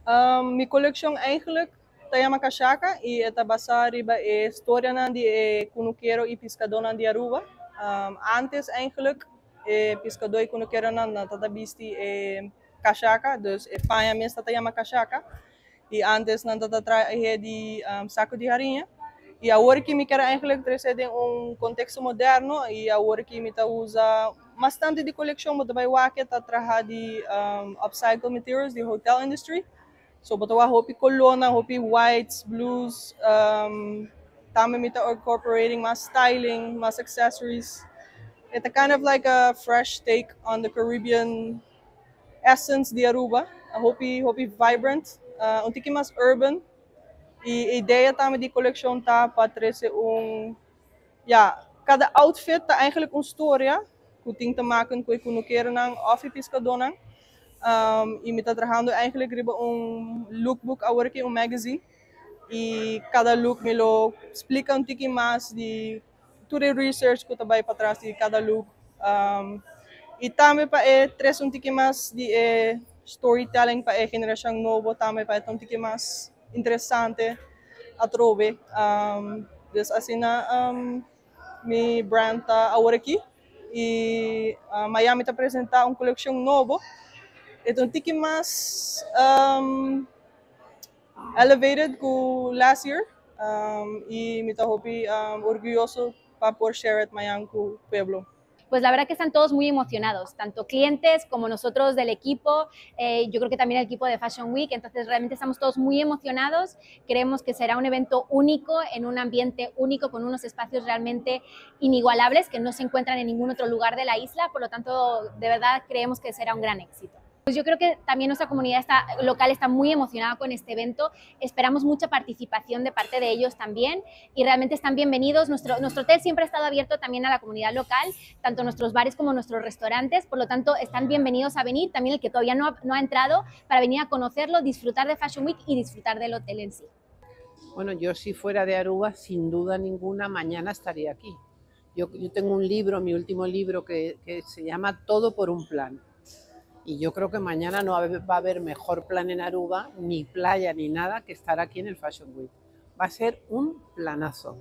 Mijn collectie eigenlijk tayo makashaka e tabasa riba e história na di e kunukero e pescador na di Aruba. Antes eigenlijk pescador e kunukero na tatabisti e kashaka, dus e panha mesmo tayo makashaka. E antes na tatatrahe di saco de harinha. E agora que me quer eigenlijk trazer em contexto moderno e agora que me tá usa bastante de coleção, mas também o que tá trabalhando de upcycle materials de hotel industry. So, batawa hopi colona, hopi whites, blues, tama mita incorporating mas styling, mas accessories. It's a kind of like a fresh take on the Caribbean essence de Aruba. Hopi vibrant, um tiki mas urban. E ideia tama de coleção tá para trazer cada outfit tá eigenlijk história que tem te maken com o querer ng office pescador. E me está trabajando eigenlijk riba lookbook agora que magazine e cada look me lo explica tiki mais de tudo research que também para trás de cada look e também para tres tiki mais de storytelling para a geração nova também para tiki mais interessante a trove dus asina mi brand tá agora aqui e Miami está apresentar coleção novo. Ito um tiki mas elevated ko last year y me hopi orgulloso para por share it mayang ko pueblo. Pues la verdad que están todos muy emocionados, tanto clientes como nosotros del equipo, yo creo que también el equipo de Fashion Week, entonces realmente estamos todos muy emocionados, creemos que será un evento único, en un ambiente único, con unos espacios realmente inigualables que no se encuentran en ningún otro lugar de la isla, por lo tanto, de verdad creemos que será un gran éxito. Pues yo creo que también nuestra comunidad local está muy emocionada con este evento, esperamos mucha participación de parte de ellos también y realmente están bienvenidos. Nuestro hotel siempre ha estado abierto también a la comunidad local, tanto nuestros bares como nuestros restaurantes, por lo tanto están bienvenidos a venir, también el que todavía no ha entrado, para venir a conocerlo, disfrutar de Fashion Week y disfrutar del hotel en sí. Bueno, yo si fuera de Aruba, sin duda ninguna, mañana estaría aquí. Yo tengo un libro, mi último libro, que se llama Todo por un plan. Y yo creo que mañana no va a haber mejor plan en Aruba, ni playa, ni nada, que estar aquí en el Fashion Week. Va a ser un planazo.